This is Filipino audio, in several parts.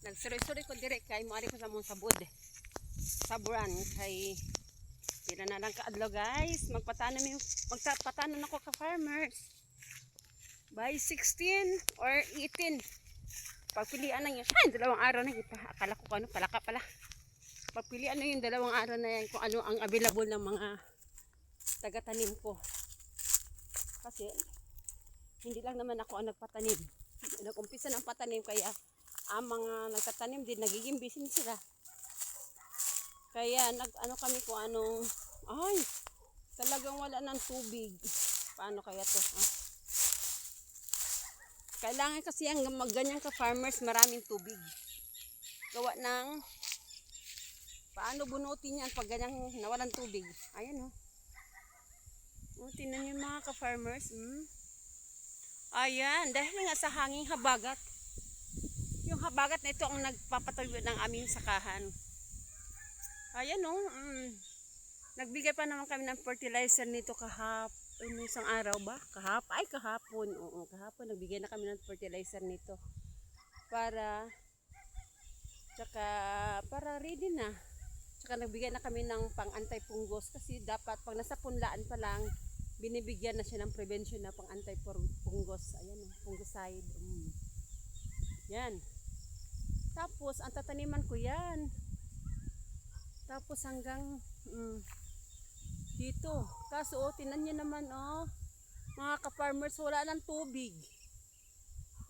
Nagsuroy-suroy ko dire kay moari ko sa mong sabod. Saburan kay pila na lang kaadlaw guys. Magpatanom ako ka farmers. By 16 or 18. Pagpilian na yun. Ay, 2 araw na kita. Akala ko ano, palaka pala. Pagpilian na yung 2 araw na yan kung ano ang available ng mga taga-tanim ko. Kasi hindi lang naman ako ang nagpatanim. Nag-umpisa ng patanim kaya ang mga nagtatanim din nagiging busy sila. Kaya nag-ano kami kung anong ay talagang wala ng tubig. Paano kaya to? Ha? Kailangan kasi ang ganyan ka farmers maraming tubig. Gawa ng paano bunutin yan pag ganyang nawalan tubig. Ayan o. Oh, tingnan nyo mga ka-farmers. Ayan, dahil nga sa hanging habagat. Yung habagat na ito ang nagpapatayo ng aming sakahan. Ayan o. Nagbigay pa naman kami ng fertilizer nito kahapon. Isang araw ba? Kahapon. Oo, kahapon. Nagbigay na kami ng fertilizer nito. Para ready na. Tsaka nagbigay na kami ng pang anti-fungus. Kasi dapat pag nasa punlaan pa lang, binibigyan na siya ng prevention na pang anti-fungus. Ayan o, fungicide. Yan. Tapos, ang tataniman ko yan. Tapos hanggang dito. Kaso, tinan nyo naman, mga ka-farmers, wala ng tubig.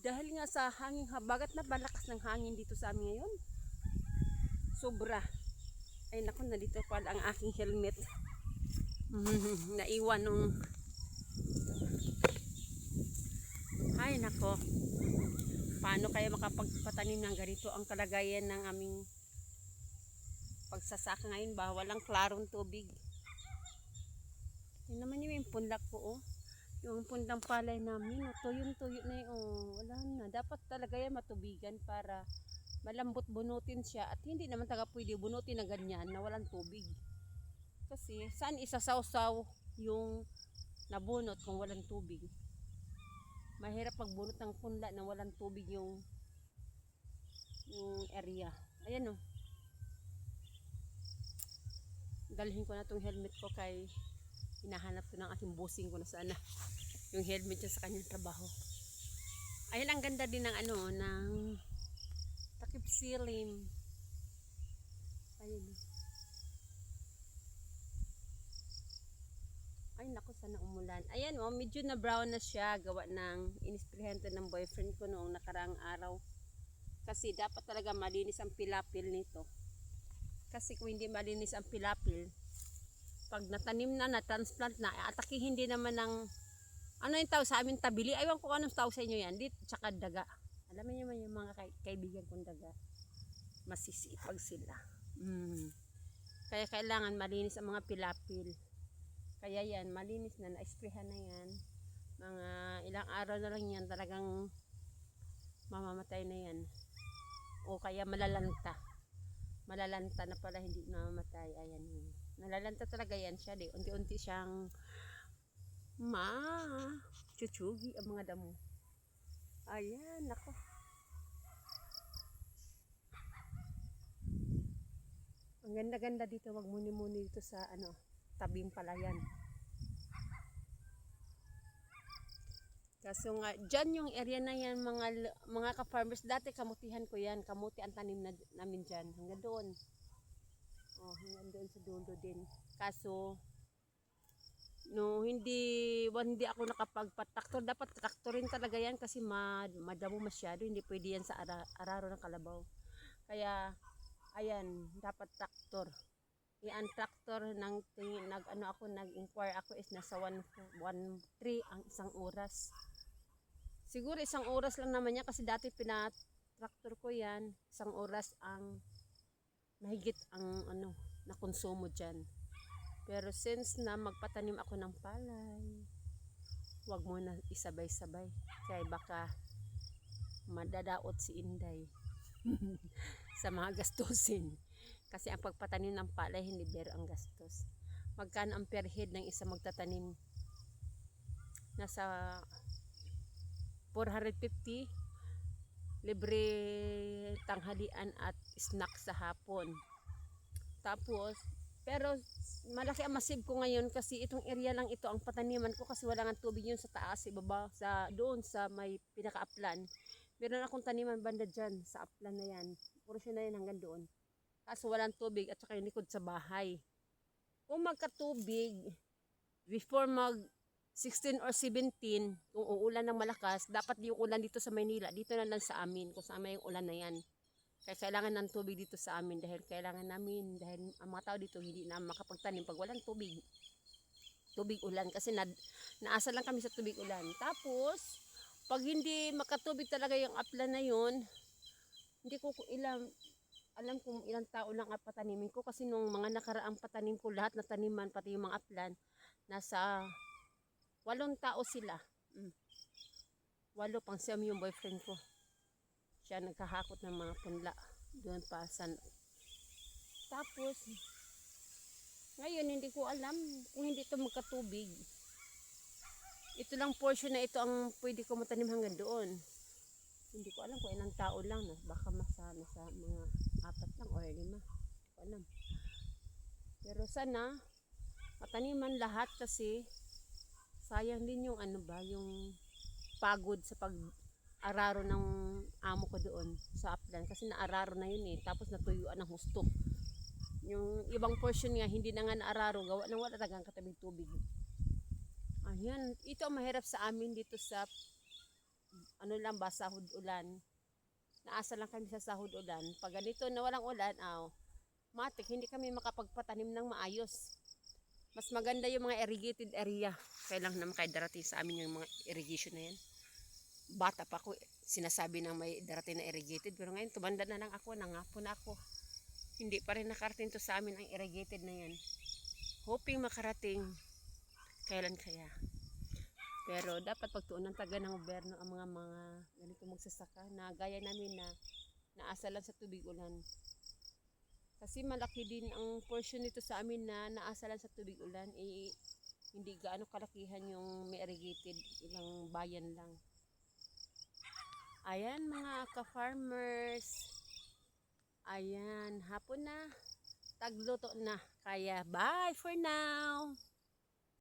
Dahil nga sa hangin, habagat na balakas ng hangin dito sa amin ngayon. Sobra. Ay naku, nandito pala ang aking helmet. Naiwan nung ay nako, paano kaya makapagpatanim ng ganito ang kalagayan ng aming pagsasaka ngayon ba? Walang klarong tubig. Yun naman yung punlak ko yung pundang palay namin tuyong-tuyo na wala na. Dapat talaga yan matubigan para malambot bunutin siya at hindi naman pwede bunutin na ganyan na walang tubig. Kasi saan isasawsaw yung nabunot kung walang tubig? Mahirap magbunot ng punla na walang tubig yung area. Ayan o. Dalhin ko na tong helmet ko kay hinahanap ko ng aking bossing ko na sana. Yung helmet niya sa kanyang trabaho. Ayan, ang ganda din ng ng takip silim. Ayun. Ay naku, sana umulan. Ayan medyo na brown na siya. Gawa ng inisprehan to ng boyfriend ko noong nakaraang araw. Kasi dapat talaga malinis ang pilapil nito. Kasi kung hindi malinis ang pilapil, pag natanim na transplant na, atake hindi naman ng ano yung tawag sa amin, tabili. Aywan ko anong tawag sa inyo yan. Tsaka daga. Alam niyo naman yung mga kaibigan kong daga. Masisipag sila. Kaya kailangan malinis ang mga pilapil. Kaya yan, malinis na, na-sprayhan na yan. Mga ilang araw na lang yan, talagang mamamatay na yan. O kaya malalanta. Malalanta na pala, hindi mamamatay. Ayan yun. Nalalanta talaga yan siya. Unti-unti siyang chuchugi ang mga damo. Ayan, nako. Ang ganda-ganda dito, magmuni-muni dito sa tabing palayan. Kaso nga, dyan yung area na yan, mga ka-farmers, dati kamutihan ko yan, kamuti ang tanim namin dyan, hanggang doon. Hanggang doon sa dulo din. Kaso, hindi ako nakapagpataktor. Dapat traktorin talaga yan kasi madamo masyado. Hindi pwede yan sa araro ng kalabaw. Kaya, ayan, dapat traktor. Ang traktor nag-inquire ako is nasa 1.3 ang isang oras. Siguro isang oras lang naman yan kasi dati pinatraktor ko yan. Isang oras ang mahigit ang nakonsumo dyan. Pero since na magpatanim ako ng palay, wag mo na isabay-sabay. Kaya baka madadaot si Inday sa mga gastusin. Kasi ang pagpatanim ng palay, hindi biro ang gastos. Magkano ang per head ng isa magtatanim? Nasa 450. Libre tanghalian at snack sa hapon. Tapos, pero malaki ang masib ko ngayon kasi itong area lang ito ang pataniman ko kasi wala nga tubig yun sa taas, ibaba, sa doon sa may pinaka-uplan. Meron akong taniman banda dyan sa uplan na yan. Puro siya na yan hanggang doon. Kaso walang tubig at saka yung likod sa bahay. Kung magkatubig, before mag 16 or 17, kung uulan ng malakas, dapat yung ulan dito sa Maynila, dito na lang sa amin, kung saan may ulan na yan. Kaya kailangan ng tubig dito sa amin dahil ang mga tao dito hindi na makapagtanim pag walang tubig. Tubig ulan kasi naasa lang kami sa tubig ulan. Tapos, pag hindi makatubig talaga yung uplan na yun, hindi ko alam kung ilang tao lang ang patanimin ko kasi nung mga nakaraang patanim ko lahat na taniman pati yung mga uplan nasa 8 tao sila. 8 pang siyam yung boyfriend ko. Siya nagkahakot ng mga punla doon pa sa. Tapos ngayon hindi ko alam kung hindi ito magkatubig. Ito lang portion na ito ang pwede ko matanim hanggang doon. Hindi ko alam kung ilang tao lang na baka nasa mga 4 lang o 5. Hindi ko alam. Pero sana mataniman lahat kasi sayang din yung yung pagod sa pag-araro ng amo ko doon sa upland kasi naararo na yun tapos natuyuan ng husto. Yung ibang portion nga hindi na nga naararo gawa ng wala talagang katabing tubig. Ayan, ito ang mahirap sa amin dito sa sahod ulan. Naasa lang kami sa sahod ulan. Pag ganito na walang ulan, matik hindi kami makapagpatanim ng maayos. Mas maganda yung mga irrigated area. Kailangan naman kayo darating sa amin yung mga irrigation na yan. Bata pa ako, sinasabi na may darating na irrigated. Pero ngayon, tumanda na lang ako, nangapo na ako. Hindi pa rin nakarating to sa amin ang irrigated na yan. Hoping makarating. Kailan kaya? Pero dapat pagtuunan taga ng gobyerno ang mga ganito magsasaka na gaya namin na naasa lang sa tubig ulan. Kasi malaki din ang portion nito sa amin na naasa lang sa tubig ulan. Hindi gaano kalakihan yung may irrigated, ilang bayan lang. Ayan mga ka-farmers. Ayan, hapon na. Tagluto na. Kaya bye for now.